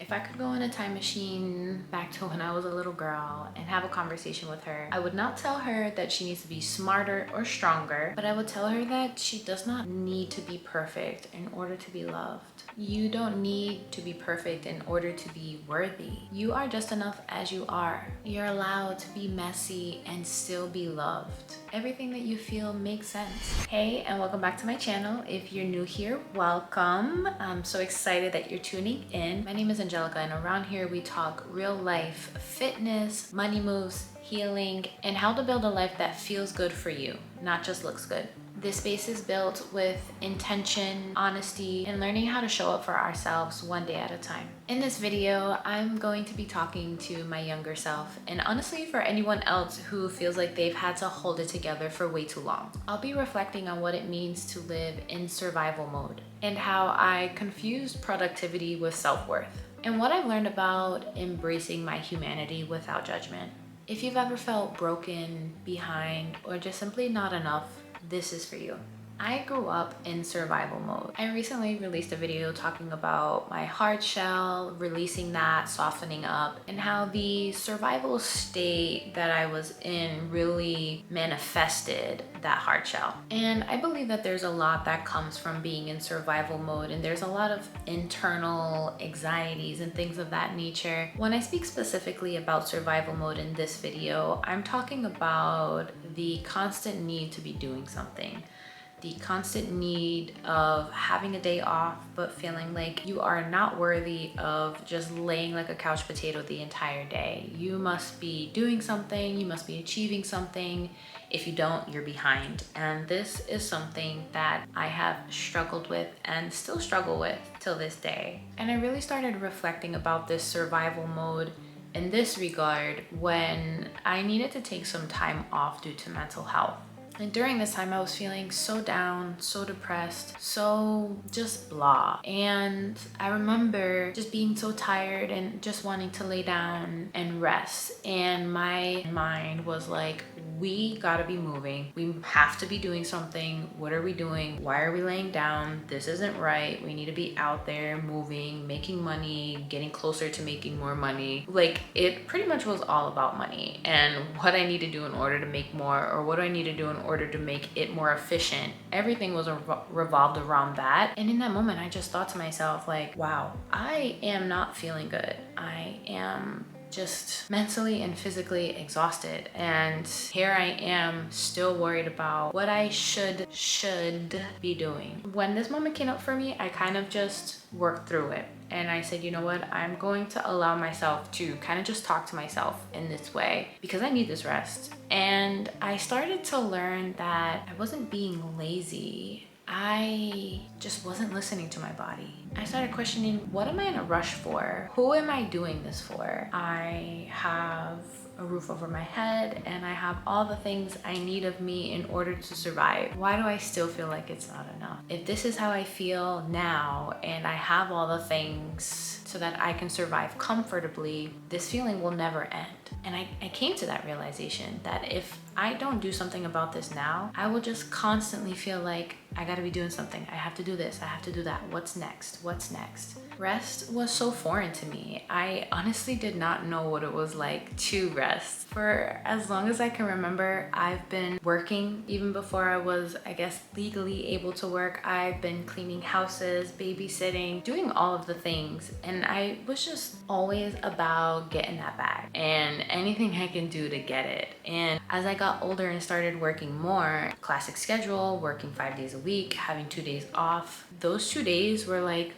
If I could go in a time machine back to when I was a little girl and have a conversation with her, I would not tell her that she needs to be smarter or stronger, but I would tell her that she does not need to be perfect in order to be loved. You don't need to be perfect in order to be worthy. You are just enough as you are. You're allowed to be messy and still be loved. Everything that you feel makes sense. Hey, and welcome back to my channel. If you're new here, welcome. I'm so excited that you're tuning in. My name is Angelica, and around here we talk real life fitness, money moves, healing, and how to build a life that feels good for you, not just looks good. This space is built with intention, honesty, and learning how to show up for ourselves one day at a time. In this video, I'm going to be talking to my younger self, and honestly for anyone else who feels like they've had to hold it together for way too long. I'll be reflecting on what it means to live in survival mode and how I confused productivity with self-worth, and what I've learned about embracing my humanity without judgment. If you've ever felt broken, behind, or just simply not enough, this is for you. I grew up in survival mode. I recently released a video talking about my hard shell, releasing that, softening up, and how the survival state that I was in really manifested that hard shell. And I believe that there's a lot that comes from being in survival mode, and there's a lot of internal anxieties and things of that nature. When I speak specifically about survival mode in this video, I'm talking about the constant need to be doing something. The constant need of having a day off, but feeling like you are not worthy of just laying like a couch potato the entire day. You must be doing something, you must be achieving something. If you don't, you're behind. And this is something that I have struggled with and still struggle with till this day. And I really started reflecting about this survival mode in this regard when I needed to take some time off due to mental health. And during this time, I was feeling so down, so depressed, so just blah. And I remember just being so tired and just wanting to lay down and rest. And my mind was like, we gotta be moving. We have to be doing something. What are we doing? Why are we laying down? This isn't right. We need to be out there moving, making money, getting closer to making more money. Like, it pretty much was all about money and what I need to do in order to make more, or what do I need to do in order to make it more efficient. Everything was revolved around that. And in that moment, I just thought to myself, like, wow, I am not feeling good. I am just mentally and physically exhausted, and here I am still worried about what I should be doing. When this moment came up for me, I kind of just worked through it, and I said, you know what, I'm going to allow myself to kind of just talk to myself in this way because I need this rest. And I started to learn that I wasn't being lazy, I just wasn't listening to my body. I started questioning, what am I in a rush for? Who am I doing this for? I have a roof over my head and I have all the things I need of me in order to survive. Why do I still feel like it's not enough? If this is how I feel now and I have all the things so that I can survive comfortably, this feeling will never end. And I came to that realization that if I don't do something about this now, I will just constantly feel like I gotta be doing something. I have to do this, I have to do that. What's next? What's next? Rest was so foreign to me. I honestly did not know what it was like to rest. For as long as I can remember, I've been working. Even before I was, I guess, legally able to work, I've been cleaning houses, babysitting, doing all of the things. And I was just always about getting that bag and anything I can do to get it. And as I got older and started working more, classic schedule, working 5 days a week, having 2 days off, those 2 days were like,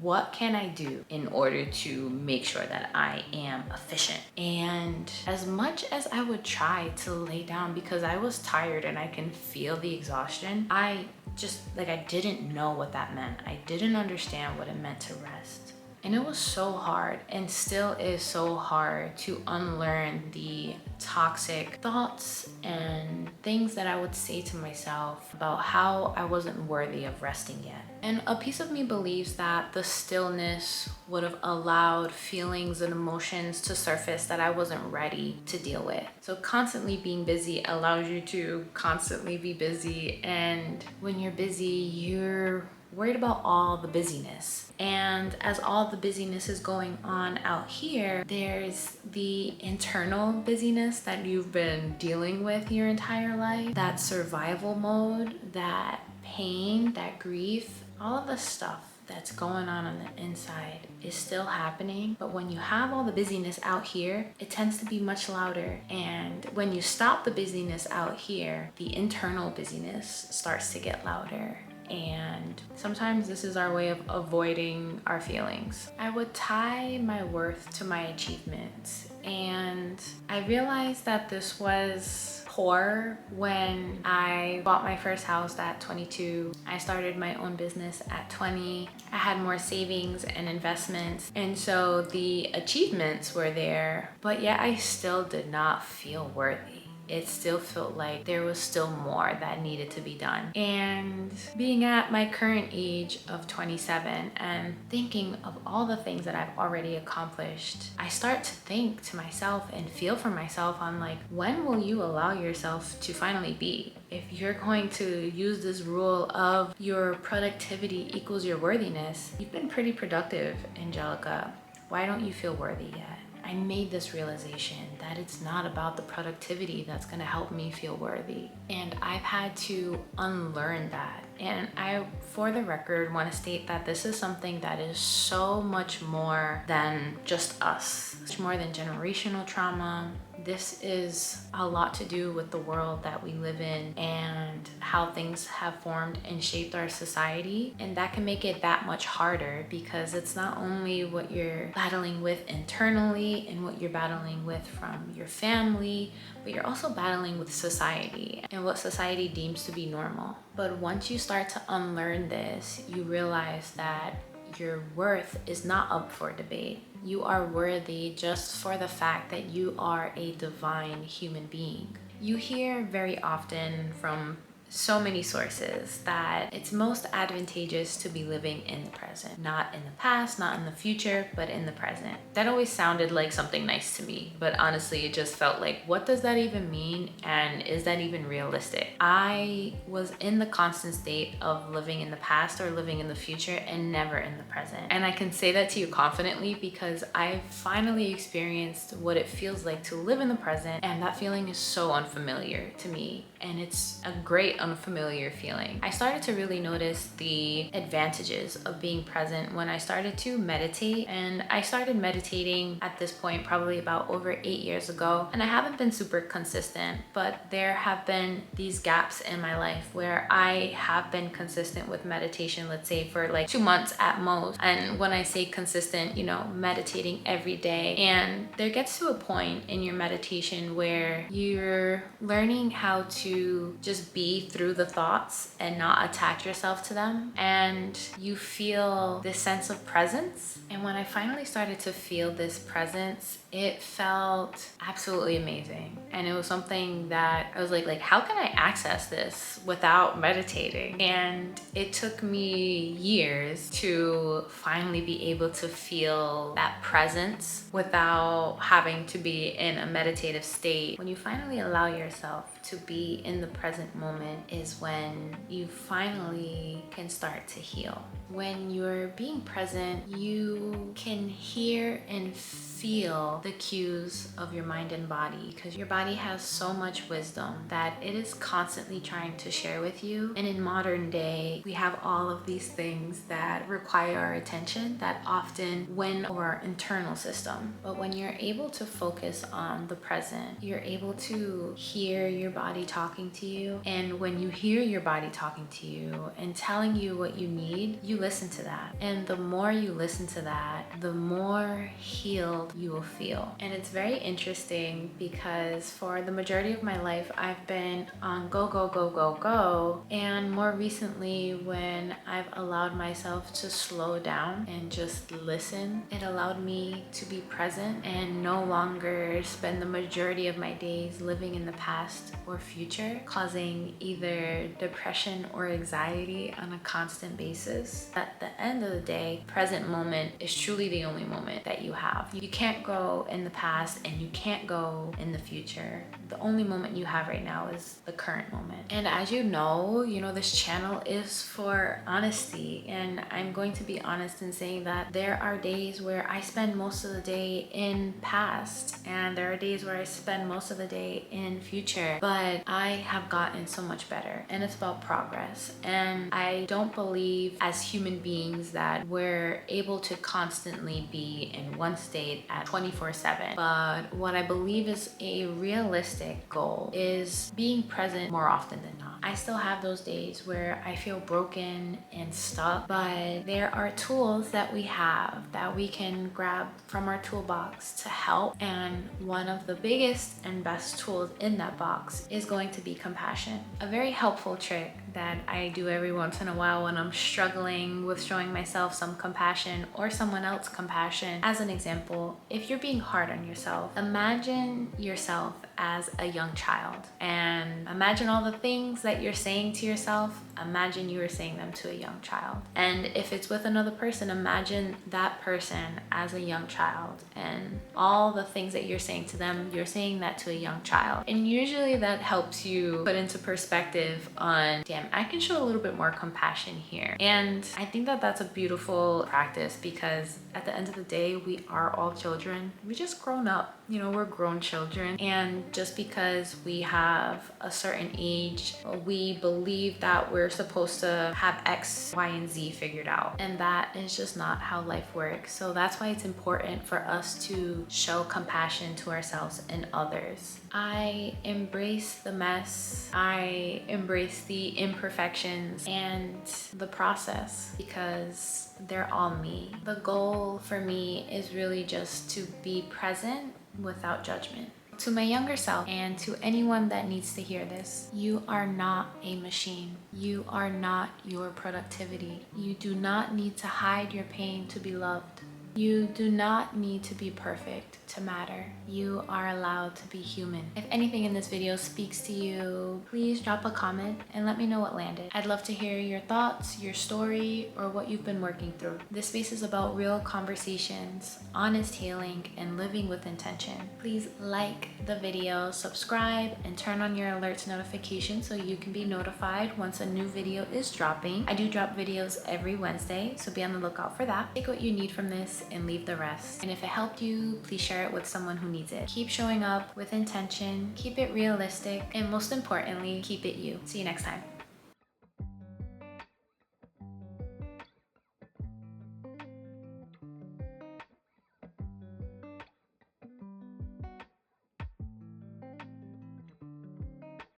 what can I do in order to make sure that I am efficient? And as much as I would try to lay down because I was tired and I can feel the exhaustion, I just, like, I didn't know what that meant. I didn't understand what it meant to rest. And it was so hard, and still is so hard, to unlearn the toxic thoughts and things that I would say to myself about how I wasn't worthy of resting yet. And a piece of me believes that the stillness would have allowed feelings and emotions to surface that I wasn't ready to deal with. So constantly being busy allows you to constantly be busy, and when you're busy, you're worried about all the busyness. And as all the busyness is going on out here, there's the internal busyness that you've been dealing with your entire life, that survival mode, that pain, that grief, all of the stuff that's going on the inside is still happening. But when you have all the busyness out here, it tends to be much louder. And when you stop the busyness out here, the internal busyness starts to get louder. And sometimes this is our way of avoiding our feelings. I would tie my worth to my achievements. And I realized that this was poor when I bought my first house at 22. I started my own business at 20. I had more savings and investments. And so the achievements were there, but yet I still did not feel worthy. It still felt like there was still more that needed to be done. And being at my current age of 27 and thinking of all the things that I've already accomplished, I start to think to myself and feel for myself on like, when will you allow yourself to finally be? If you're going to use this rule of your productivity equals your worthiness, you've been pretty productive, Angelica. Why don't you feel worthy yet? I made this realization that it's not about the productivity that's gonna help me feel worthy. And I've had to unlearn that. And I, for the record, want to state that this is something that is so much more than just us. It's more than generational trauma. This is a lot to do with the world that we live in and how things have formed and shaped our society. And that can make it that much harder because it's not only what you're battling with internally and what you're battling with from your family, but you're also battling with society and what society deems to be normal. But once you start to unlearn this, you realize that your worth is not up for debate. You are worthy just for the fact that you are a divine human being. You hear very often from so many sources that it's most advantageous to be living in the present, not in the past, not in the future, but in the present. That always sounded like something nice to me, but honestly, it just felt like, what does that even mean? And is that even realistic? I was in the constant state of living in the past or living in the future and never in the present. And I can say that to you confidently because I finally experienced what it feels like to live in the present, and that feeling is so unfamiliar to me. And it's a great unfamiliar feeling. I started to really notice the advantages of being present when I started to meditate. And I started meditating at this point probably about over 8 years ago. And I haven't been super consistent, but there have been these gaps in my life where I have been consistent with meditation, let's say for like 2 months at most. And when I say consistent, you know, meditating every day. And there gets to a point in your meditation where you're learning how to just be through the thoughts and not attach yourself to them, and you feel this sense of presence. And when I finally started to feel this presence, it felt absolutely amazing. And it was something that I was like, how can I access this without meditating? And it took me years to finally be able to feel that presence without having to be in a meditative state. When you finally allow yourself to be in the present moment is when you finally can start to heal. When you're being present, you can hear and feel the cues of your mind and body, because your body has so much wisdom that it is constantly trying to share with you. And in modern day, we have all of these things that require our attention that often win over our internal system. But when you're able to focus on the present, you're able to hear your body talking to you. And when you hear your body talking to you and telling you what you need, you listen to that. And the more you listen to that, the more healed you will feel. And it's very interesting because for the majority of my life, I've been on go, go, go, go, go. And more recently, when I've allowed myself to slow down and just listen, it allowed me to be present and no longer spend the majority of my days living in the past or future, causing either depression or anxiety on a constant basis. At the end of the day, present moment is truly the only moment that you have. You can't can't go in the past and you can't go in the future. The only moment you have right now is the current moment. And as you know, this channel is for honesty, and I'm going to be honest in saying that there are days where I spend most of the day in past, and there are days where I spend most of the day in future, but I have gotten so much better, and it's about progress. And I don't believe as human beings that we're able to constantly be in one state at 24/7. But what I believe is a realistic goal is being present more often than not. I still have those days where I feel broken and stuck, but there are tools that we have that we can grab from our toolbox to help. And one of the biggest and best tools in that box is going to be compassion. A very helpful trick that I do every once in a while when I'm struggling with showing myself some compassion or someone else compassion. As an example, if you're being hard on yourself, imagine yourself as a young child, and imagine all the things that you're saying to yourself. Imagine you were saying them to a young child. And if it's with another person, imagine that person as a young child, and all the things that you're saying to them, you're saying that to a young child. And usually that helps you put into perspective on, damn, I can show a little bit more compassion here. And I think that that's a beautiful practice, because at the end of the day, we are all children. We just grown up, we're grown children. And just because we have a certain age, we believe that we're supposed to have X, Y, and Z figured out. And that is just not how life works. So that's why it's important for us to show compassion to ourselves and others. I embrace the mess. I embrace the imperfections and the process, because they're all me. The goal for me is really just to be present without judgment. To my younger self, and to anyone that needs to hear this, you are not a machine. You are not your productivity. You do not need to hide your pain to be loved. You do not need to be perfect to matter. You are allowed to be human. If anything in this video speaks to you, please drop a comment and let me know what landed. I'd love to hear your thoughts, your story, or what you've been working through. This space is about real conversations, honest healing, and living with intention. Please like the video, subscribe, and turn on your alerts notification so you can be notified once a new video is dropping. I do drop videos every Wednesday, so be on the lookout for that. Take what you need from this and leave the rest. And if it helped you, please share it with someone who needs it. Keep showing up with intention, keep it realistic, and most importantly, keep it you. See you next time.